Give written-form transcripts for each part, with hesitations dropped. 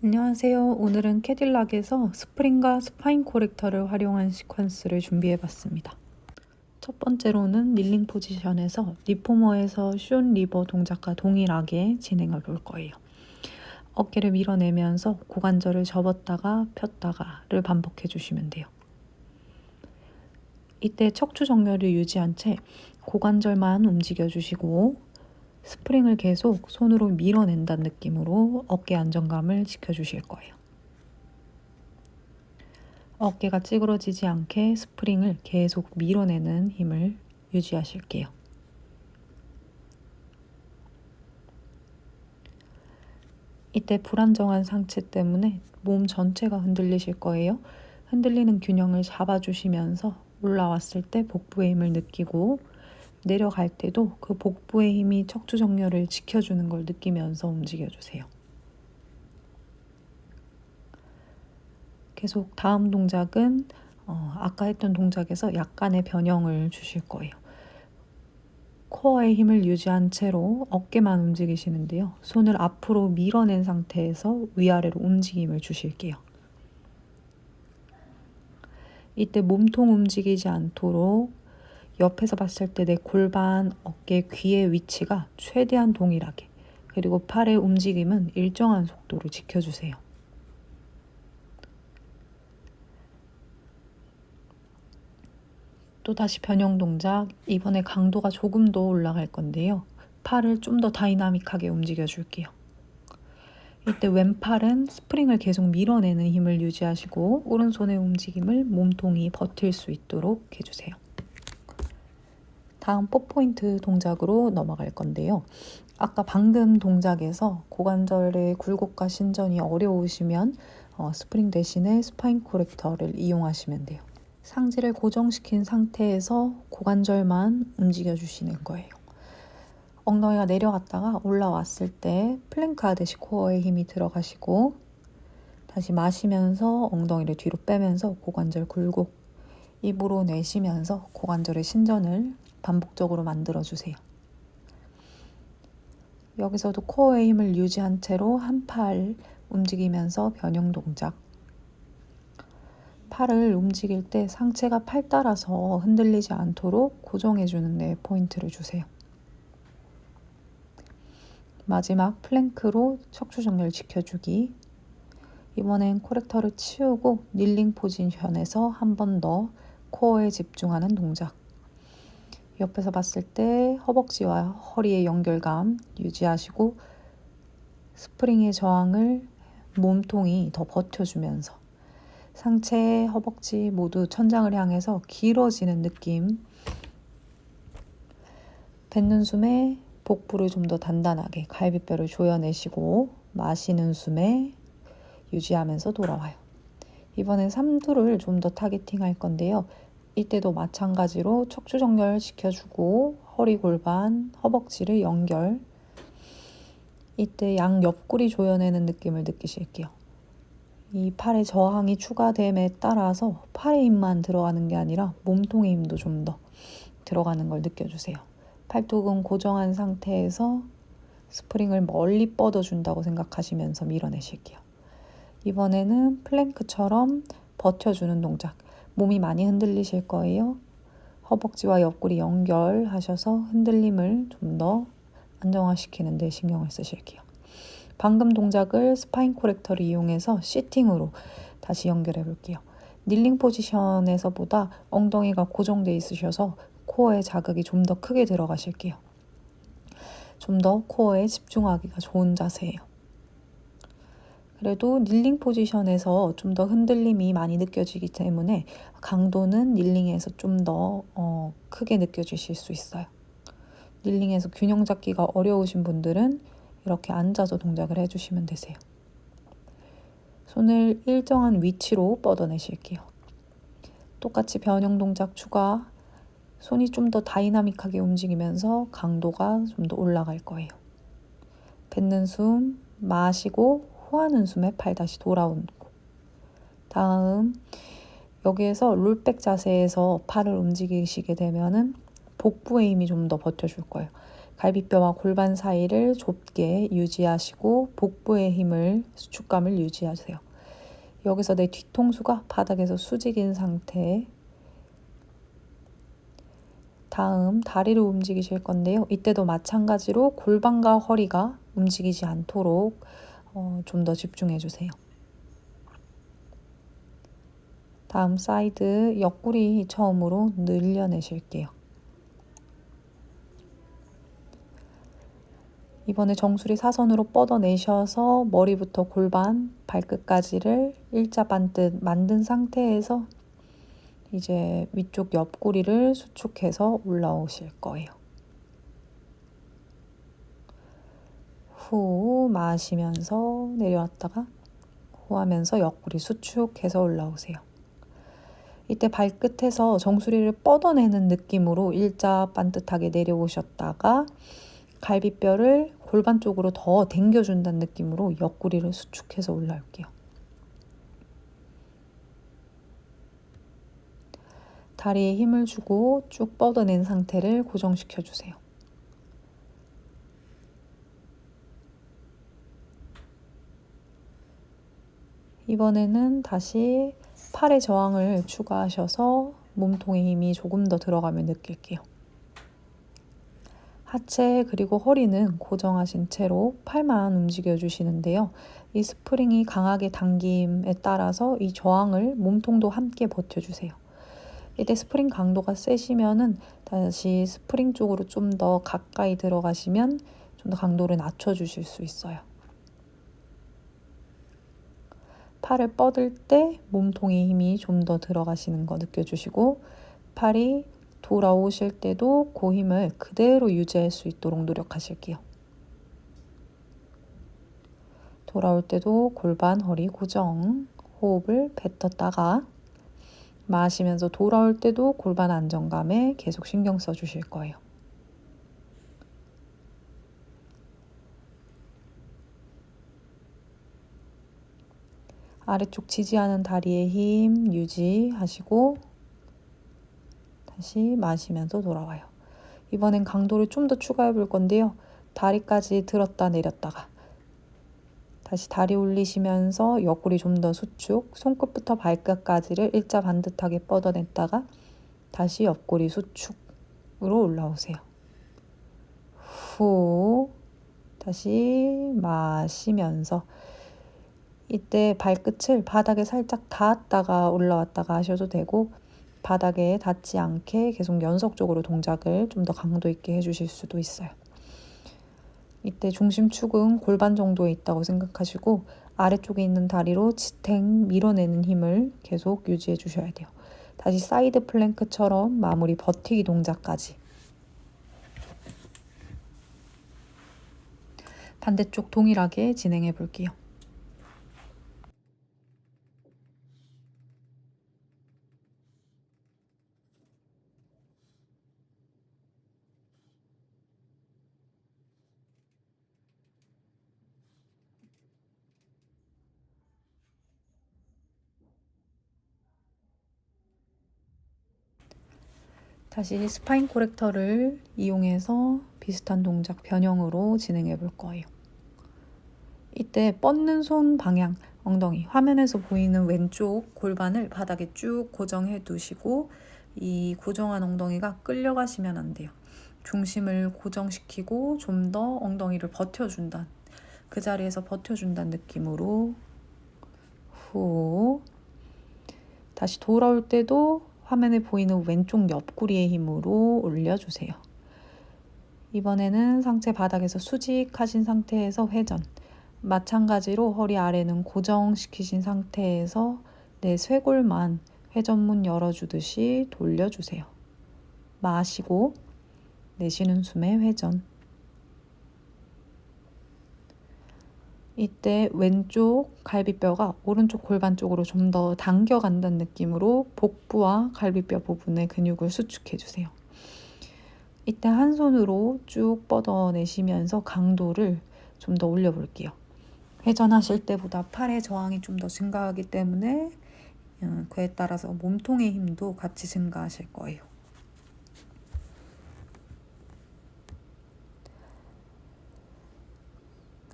안녕하세요. 오늘은 캐딜락에서 스프링과 스파인 코렉터를 활용한 시퀀스를 준비해봤습니다. 첫 번째로는 닐링 포지션에서 리포머에서 슌 리버 동작과 동일하게 진행을 볼 거예요. 어깨를 밀어내면서 고관절을 접었다가 폈다가를 반복해 주시면 돼요. 이때 척추 정렬을 유지한 채 고관절만 움직여 주시고 스프링을 계속 손으로 밀어낸다는 느낌으로 어깨 안정감을 지켜주실 거예요. 어깨가 찌그러지지 않게 스프링을 계속 밀어내는 힘을 유지하실게요. 이때 불안정한 상체 때문에 몸 전체가 흔들리실 거예요. 흔들리는 균형을 잡아주시면서 올라왔을 때 복부의 힘을 느끼고 내려갈 때도 그 복부의 힘이 척추 정렬을 지켜주는 걸 느끼면서 움직여주세요. 계속 다음 동작은 아까 했던 동작에서 약간의 변형을 주실 거예요. 코어의 힘을 유지한 채로 어깨만 움직이시는데요. 손을 앞으로 밀어낸 상태에서 위아래로 움직임을 주실게요. 이때 몸통 움직이지 않도록 옆에서 봤을 때 내 골반, 어깨, 귀의 위치가 최대한 동일하게, 그리고 팔의 움직임은 일정한 속도로 지켜주세요. 또 다시 변형 동작, 이번에 강도가 조금 더 올라갈 건데요. 팔을 좀 더 다이나믹하게 움직여 줄게요. 이때 왼팔은 스프링을 계속 밀어내는 힘을 유지하시고 오른손의 움직임을 몸통이 버틸 수 있도록 해주세요. 다음 4포인트 동작으로 넘어갈 건데요. 아까 방금 동작에서 고관절의 굴곡과 신전이 어려우시면 스프링 대신에 스파인 코렉터를 이용하시면 돼요. 상지를 고정시킨 상태에서 고관절만 움직여 주시는 거예요. 엉덩이가 내려갔다가 올라왔을 때 플랭크 하듯이 코어에 힘이 들어가시고 다시 마시면서 엉덩이를 뒤로 빼면서 고관절 굴곡, 입으로 내쉬면서 고관절의 신전을 반복적으로 만들어주세요. 여기서도 코어의 힘을 유지한 채로 한 팔 움직이면서 변형 동작. 팔을 움직일 때 상체가 팔 따라서 흔들리지 않도록 고정해주는 데 포인트를 주세요. 마지막 플랭크로 척추 정렬 지켜주기. 이번엔 코렉터를 치우고 닐링 포지션에서 한 번 더 코어에 집중하는 동작. 옆에서 봤을 때 허벅지와 허리의 연결감 유지하시고 스프링의 저항을 몸통이 더 버텨주면서 상체, 허벅지 모두 천장을 향해서 길어지는 느낌. 뱉는 숨에 복부를 좀 더 단단하게 갈비뼈를 조여내시고 마시는 숨에 유지하면서 돌아와요. 이번엔 삼두를 좀 더 타겟팅 할 건데요. 이때도 마찬가지로 척추 정렬 시켜주고 허리 골반, 허벅지를 연결. 이때 양 옆구리 조여내는 느낌을 느끼실게요. 이 팔의 저항이 추가됨에 따라서 팔의 힘만 들어가는 게 아니라 몸통의 힘도 좀 더 들어가는 걸 느껴주세요. 팔뚝은 고정한 상태에서 스프링을 멀리 뻗어준다고 생각하시면서 밀어내실게요. 이번에는 플랭크처럼 버텨주는 동작. 몸이 많이 흔들리실 거예요. 허벅지와 옆구리 연결하셔서 흔들림을 좀 더 안정화시키는 데 신경을 쓰실게요. 방금 동작을 스파인 코렉터를 이용해서 시팅으로 다시 연결해 볼게요. 닐링 포지션에서보다 엉덩이가 고정돼 있으셔서 코어에 자극이 좀 더 크게 들어가실게요. 좀 더 코어에 집중하기가 좋은 자세예요. 그래도 닐링 포지션에서 좀 더 흔들림이 많이 느껴지기 때문에 강도는 닐링에서 좀 더 크게 느껴지실 수 있어요. 닐링에서 균형 잡기가 어려우신 분들은 이렇게 앉아서 동작을 해주시면 되세요. 손을 일정한 위치로 뻗어내실게요. 똑같이 변형 동작 추가. 손이 좀 더 다이나믹하게 움직이면서 강도가 좀 더 올라갈 거예요. 뱉는 숨 마시고 호하는 숨에 팔 다시 돌아오는 거. 다음 여기에서 롤백 자세에서 팔을 움직이시게 되면은 복부의 힘이 좀 더 버텨줄 거예요. 갈비뼈와 골반 사이를 좁게 유지하시고 복부의 힘을, 수축감을 유지하세요. 여기서 내 뒤통수가 바닥에서 수직인 상태. 다음 다리를 움직이실 건데요. 이때도 마찬가지로 골반과 허리가 움직이지 않도록 좀 더 집중해 주세요. 다음 사이드 옆구리 처음으로 늘려내실게요. 이번에 정수리 사선으로 뻗어내셔서 머리부터 골반, 발끝까지를 일자 반듯 만든 상태에서 이제 위쪽 옆구리를 수축해서 올라오실 거예요. 후 마시면서 내려왔다가 호하면서 옆구리 수축해서 올라오세요. 이때 발끝에서 정수리를 뻗어내는 느낌으로 일자 반듯하게 내려오셨다가 갈비뼈를 골반 쪽으로 더 당겨준다는 느낌으로 옆구리를 수축해서 올라올게요. 다리에 힘을 주고 쭉 뻗어낸 상태를 고정시켜 주세요. 이번에는 다시 팔의 저항을 추가하셔서 몸통의 힘이 조금 더 들어가면 느낄게요. 하체 그리고 허리는 고정하신 채로 팔만 움직여 주시는데요. 이 스프링이 강하게 당김에 따라서 이 저항을 몸통도 함께 버텨주세요. 이때 스프링 강도가 세시면은 다시 스프링 쪽으로 좀 더 가까이 들어가시면 좀 더 강도를 낮춰주실 수 있어요. 팔을 뻗을 때 몸통의 힘이 좀 더 들어가시는 거 느껴주시고 팔이 돌아오실 때도 그 힘을 그대로 유지할 수 있도록 노력하실게요. 돌아올 때도 골반, 허리 고정, 호흡을 뱉었다가 마시면서 돌아올 때도 골반 안정감에 계속 신경 써주실 거예요. 아래쪽 지지하는 다리의 힘 유지하시고 다시 마시면서 돌아와요. 이번엔 강도를 좀 더 추가해 볼 건데요. 다리까지 들었다 내렸다가 다시 다리 올리시면서 옆구리 좀 더 수축, 손끝부터 발끝까지를 일자 반듯하게 뻗어냈다가 다시 옆구리 수축으로 올라오세요. 후 다시 마시면서 이때 발끝을 바닥에 살짝 닿았다가 올라왔다가 하셔도 되고 바닥에 닿지 않게 계속 연속적으로 동작을 좀 더 강도 있게 해주실 수도 있어요. 이때 중심축은 골반 정도에 있다고 생각하시고 아래쪽에 있는 다리로 지탱 밀어내는 힘을 계속 유지해 주셔야 돼요. 다시 사이드 플랭크처럼 마무리 버티기 동작까지. 반대쪽 동일하게 진행해 볼게요. 다시 스파인 코렉터를 이용해서 비슷한 동작 변형으로 진행해 볼 거예요. 이때 뻗는 손 방향, 엉덩이, 화면에서 보이는 왼쪽 골반을 바닥에 쭉 고정해 두시고 이 고정한 엉덩이가 끌려가시면 안 돼요. 중심을 고정시키고 좀 더 엉덩이를 버텨준다. 그 자리에서 버텨준다는 느낌으로 후 다시 돌아올 때도 화면에 보이는 왼쪽 옆구리의 힘으로 올려주세요. 이번에는 상체 바닥에서 수직하신 상태에서 회전. 마찬가지로 허리 아래는 고정시키신 상태에서 내 쇄골만 회전문 열어주듯이 돌려주세요. 마시고 내쉬는 숨에 회전. 이때 왼쪽 갈비뼈가 오른쪽 골반 쪽으로 좀 더 당겨간다는 느낌으로 복부와 갈비뼈 부분의 근육을 수축해주세요. 이때 한 손으로 쭉 뻗어내시면서 강도를 좀 더 올려볼게요. 회전하실 때보다 팔의 저항이 좀 더 증가하기 때문에 그에 따라서 몸통의 힘도 같이 증가하실 거예요.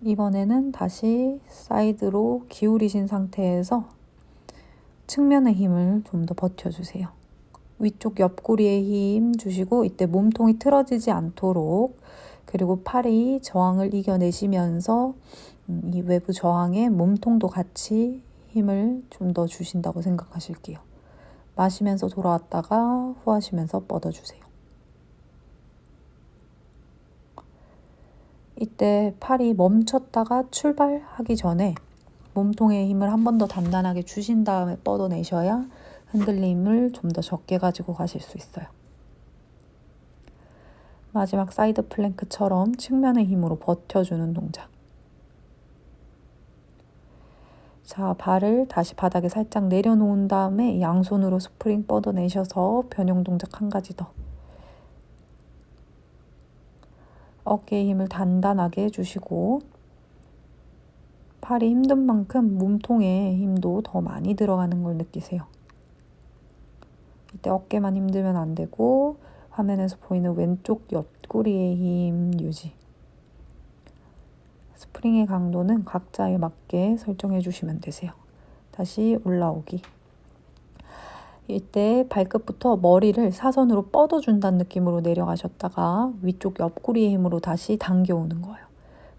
이번에는 다시 사이드로 기울이신 상태에서 측면의 힘을 좀 더 버텨주세요. 위쪽 옆구리에 힘 주시고 이때 몸통이 틀어지지 않도록, 그리고 팔이 저항을 이겨내시면서 이 외부 저항에 몸통도 같이 힘을 좀 더 주신다고 생각하실게요. 마시면서 돌아왔다가 후하시면서 뻗어주세요. 이때 팔이 멈췄다가 출발하기 전에 몸통에 힘을 한 번 더 단단하게 주신 다음에 뻗어내셔야 흔들림을 좀 더 적게 가지고 가실 수 있어요. 마지막 사이드 플랭크처럼 측면의 힘으로 버텨주는 동작. 자, 발을 다시 바닥에 살짝 내려놓은 다음에 양손으로 스프링 뻗어내셔서 변형 동작 한 가지 더. 어깨에 힘을 단단하게 주시고 팔이 힘든 만큼 몸통에 힘도 더 많이 들어가는 걸 느끼세요. 이때 어깨만 힘들면 안 되고 화면에서 보이는 왼쪽 옆구리의 힘 유지. 스프링의 강도는 각자에 맞게 설정해 주시면 되세요. 다시 올라오기. 이때 발끝부터 머리를 사선으로 뻗어준다는 느낌으로 내려가셨다가 위쪽 옆구리의 힘으로 다시 당겨오는 거예요.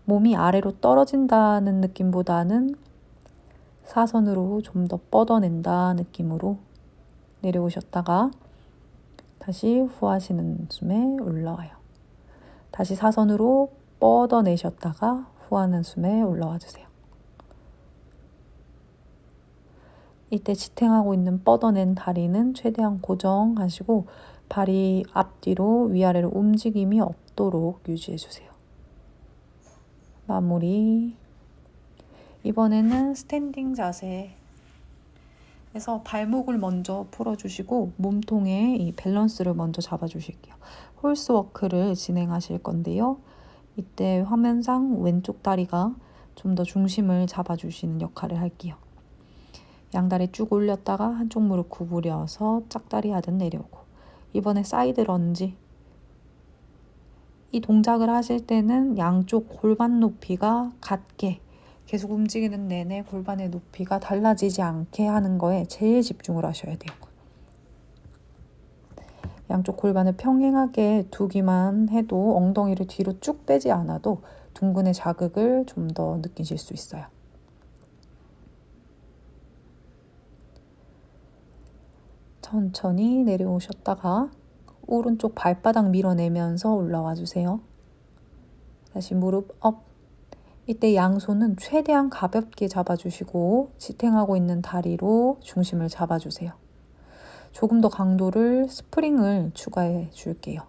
몸이 아래로 떨어진다는 느낌보다는 사선으로 좀 더 뻗어낸다 느낌으로 내려오셨다가 다시 후하시는 숨에 올라와요. 다시 사선으로 뻗어내셨다가 후하는 숨에 올라와 주세요. 이때 지탱하고 있는 뻗어낸 다리는 최대한 고정하시고 발이 앞뒤로 위아래로 움직임이 없도록 유지해 주세요. 마무리. 이번에는 스탠딩 자세에서 발목을 먼저 풀어주시고 몸통에 이 밸런스를 먼저 잡아주실게요. 홀스 워크를 진행하실 건데요. 이때 화면상 왼쪽 다리가 좀 더 중심을 잡아주시는 역할을 할게요. 양다리 쭉 올렸다가 한쪽 무릎 구부려서 짝다리 하듯 내려오고, 이번에 사이드 런지. 이 동작을 하실 때는 양쪽 골반 높이가 같게 계속 움직이는 내내 골반의 높이가 달라지지 않게 하는 거에 제일 집중을 하셔야 돼요. 양쪽 골반을 평행하게 두기만 해도 엉덩이를 뒤로 쭉 빼지 않아도 둥근의 자극을 좀 더 느끼실 수 있어요. 천천히 내려오셨다가 오른쪽 발바닥 밀어내면서 올라와 주세요. 다시 무릎 업. 이때 양손은 최대한 가볍게 잡아주시고 지탱하고 있는 다리로 중심을 잡아주세요. 조금 더 강도를 스프링을 추가해 줄게요.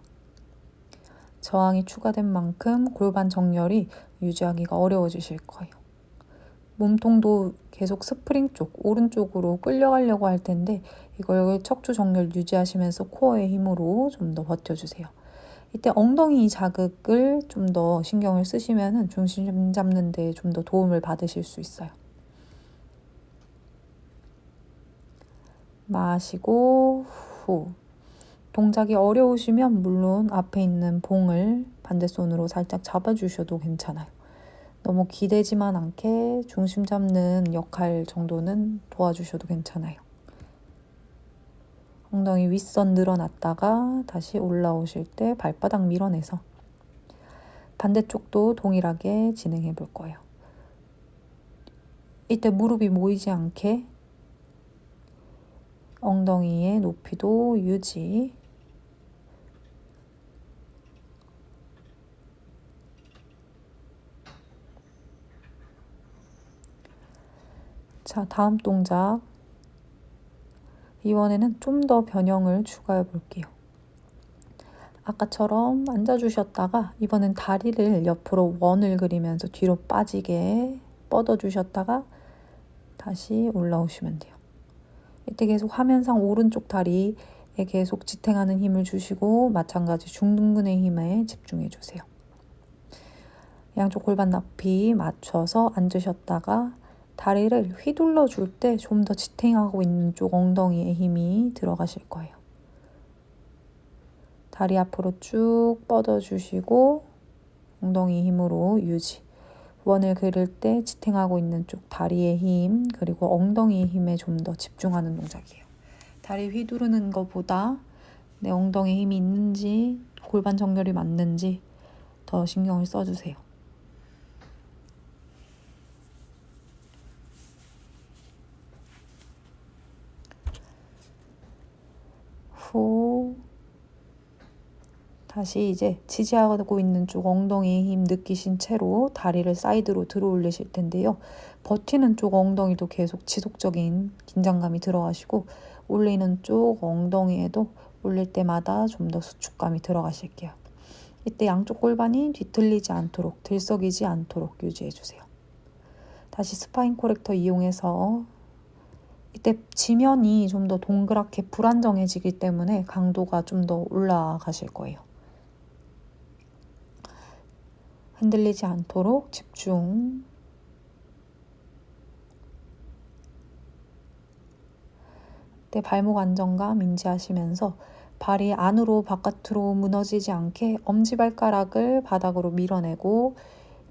저항이 추가된 만큼 골반 정렬이 유지하기가 어려워지실 거예요. 몸통도 계속 스프링 쪽, 오른쪽으로 끌려가려고 할 텐데 이걸 척추 정렬 유지하시면서 코어의 힘으로 좀 더 버텨주세요. 이때 엉덩이 자극을 좀 더 신경을 쓰시면 중심 잡는 데 좀 더 도움을 받으실 수 있어요. 마시고 후. 동작이 어려우시면 물론 앞에 있는 봉을 반대손으로 살짝 잡아주셔도 괜찮아요. 너무 기대지만 않게 중심 잡는 역할 정도는 도와주셔도 괜찮아요. 엉덩이 윗선 늘어났다가 다시 올라오실 때 발바닥 밀어내서 반대쪽도 동일하게 진행해 볼 거예요. 이때 무릎이 모이지 않게 엉덩이의 높이도 유지. 자, 다음 동작. 이번에는 좀 더 변형을 추가해 볼게요. 아까처럼 앉아주셨다가 이번엔 다리를 옆으로 원을 그리면서 뒤로 빠지게 뻗어주셨다가 다시 올라오시면 돼요. 이때 계속 화면상 오른쪽 다리에 계속 지탱하는 힘을 주시고 마찬가지 중둔근의 힘에 집중해 주세요. 양쪽 골반 높이 맞춰서 앉으셨다가 다리를 휘둘러 줄 때 좀 더 지탱하고 있는 쪽 엉덩이에 힘이 들어가실 거예요. 다리 앞으로 쭉 뻗어주시고 엉덩이 힘으로 유지. 원을 그릴 때 지탱하고 있는 쪽 다리의 힘 그리고 엉덩이의 힘에 좀 더 집중하는 동작이에요. 다리 휘두르는 것보다 내 엉덩이에 힘이 있는지 골반 정렬이 맞는지 더 신경을 써주세요. 후. 다시 이제 지지하고 있는 쪽 엉덩이의 힘 느끼신 채로 다리를 사이드로 들어 올리실 텐데요. 버티는 쪽 엉덩이도 계속 지속적인 긴장감이 들어가시고 올리는 쪽 엉덩이에도 올릴 때마다 좀 더 수축감이 들어가실게요. 이때 양쪽 골반이 뒤틀리지 않도록 들썩이지 않도록 유지해주세요. 다시 스파인 코렉터 이용해서 이때 지면이 좀 더 동그랗게 불안정해지기 때문에 강도가 좀 더 올라가실 거예요. 흔들리지 않도록 집중. 이때 발목 안정감 인지하시면서 발이 안으로 바깥으로 무너지지 않게 엄지발가락을 바닥으로 밀어내고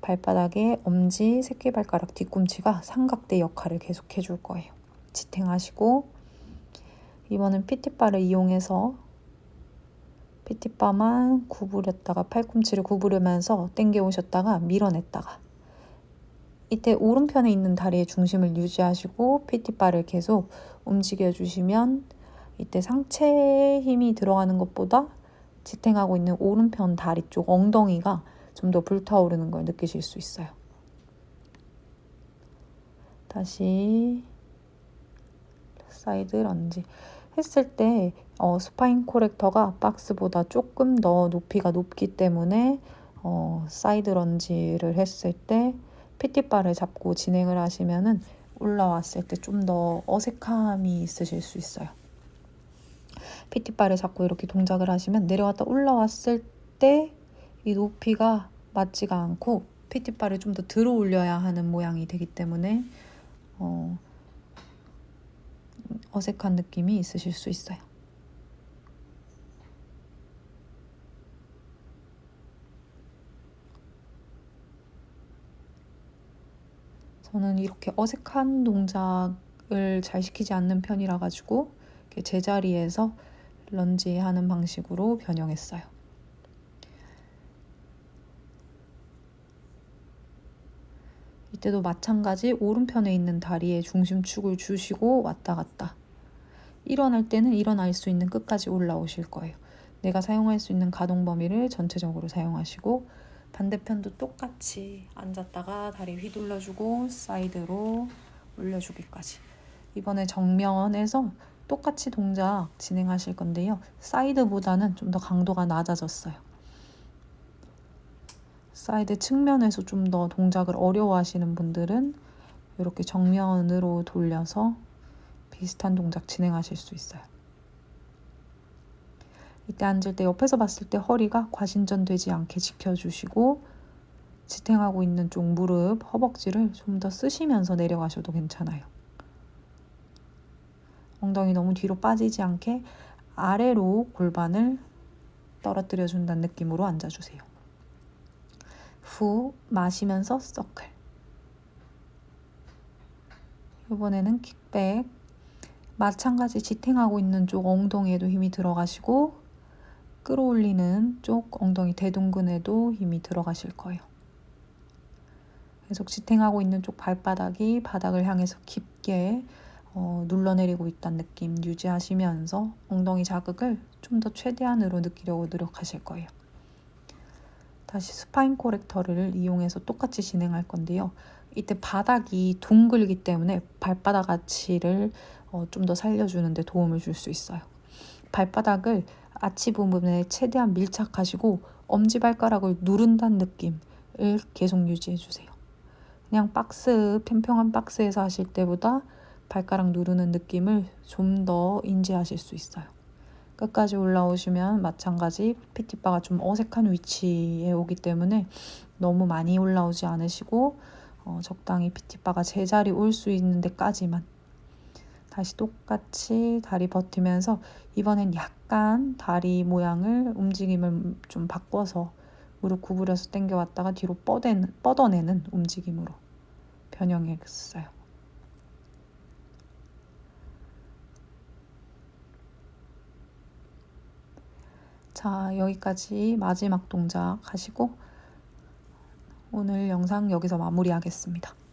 발바닥에 엄지, 새끼발가락, 뒤꿈치가 삼각대 역할을 계속 해줄 거예요. 지탱하시고 이번엔 PT바를 이용해서 PT바만 구부렸다가 팔꿈치를 구부리면서 당겨오셨다가 밀어냈다가 이때 오른편에 있는 다리의 중심을 유지하시고 PT바를 계속 움직여주시면 이때 상체에 힘이 들어가는 것보다 지탱하고 있는 오른편 다리 쪽 엉덩이가 좀 더 불타오르는 걸 느끼실 수 있어요. 다시 사이드 런지 했을 때 스파인 코렉터가 박스보다 조금 더 높이가 높기 때문에 사이드 런지를 했을 때 PT바를 잡고 진행을 하시면은 올라왔을 때 좀 더 어색함이 있으실 수 있어요. PT바를 잡고 이렇게 동작을 하시면 내려갔다 올라왔을 때 이 높이가 맞지가 않고 PT바를 좀 더 들어 올려야 하는 모양이 되기 때문에 어색한 느낌이 있으실 수 있어요. 저는 이렇게 어색한 동작을 잘 시키지 않는 편이라 가지고 제자리에서 런지 하는 방식으로 변형했어요. 이때도 마찬가지 오른편에 있는 다리에 중심축을 주시고 왔다 갔다. 일어날 때는 일어날 수 있는 끝까지 올라오실 거예요. 내가 사용할 수 있는 가동 범위를 전체적으로 사용하시고 반대편도 똑같이 앉았다가 다리 휘둘러주고 사이드로 올려주기까지. 이번에 정면에서 똑같이 동작 진행하실 건데요. 사이드보다는 좀 더 강도가 낮아졌어요. 사이드 측면에서 좀 더 동작을 어려워하시는 분들은 이렇게 정면으로 돌려서 비슷한 동작 진행하실 수 있어요. 이때 앉을 때 옆에서 봤을 때 허리가 과신전되지 않게 지켜주시고 지탱하고 있는 쪽 무릎, 허벅지를 좀 더 쓰시면서 내려가셔도 괜찮아요. 엉덩이 너무 뒤로 빠지지 않게 아래로 골반을 떨어뜨려 준다는 느낌으로 앉아주세요. 후 마시면서 서클. 이번에는 킥백. 마찬가지 지탱하고 있는 쪽 엉덩이에도 힘이 들어가시고 끌어올리는 쪽 엉덩이 대둔근에도 힘이 들어가실 거예요. 계속 지탱하고 있는 쪽 발바닥이 바닥을 향해서 깊게 눌러내리고 있다는 느낌 유지하시면서 엉덩이 자극을 좀 더 최대한으로 느끼려고 노력하실 거예요. 다시 스파인 코렉터를 이용해서 똑같이 진행할 건데요. 이때 바닥이 둥글기 때문에 발바닥 아치를 좀 더 살려주는 데 도움을 줄 수 있어요. 발바닥을 아치 부분에 최대한 밀착하시고 엄지발가락을 누른다는 느낌을 계속 유지해주세요. 그냥 박스, 평평한 박스에서 하실 때보다 발가락 누르는 느낌을 좀 더 인지하실 수 있어요. 끝까지 올라오시면 마찬가지 PT바가 좀 어색한 위치에 오기 때문에 너무 많이 올라오지 않으시고 적당히 PT바가 제자리 올 수 있는 데까지만 다시 똑같이 다리 버티면서 이번엔 약간 다리 모양을 움직임을 좀 바꿔서 무릎 구부려서 당겨왔다가 뒤로 뻗어내는 움직임으로 변형했어요. 자, 여기까지 마지막 동작 하시고 오늘 영상 여기서 마무리하겠습니다.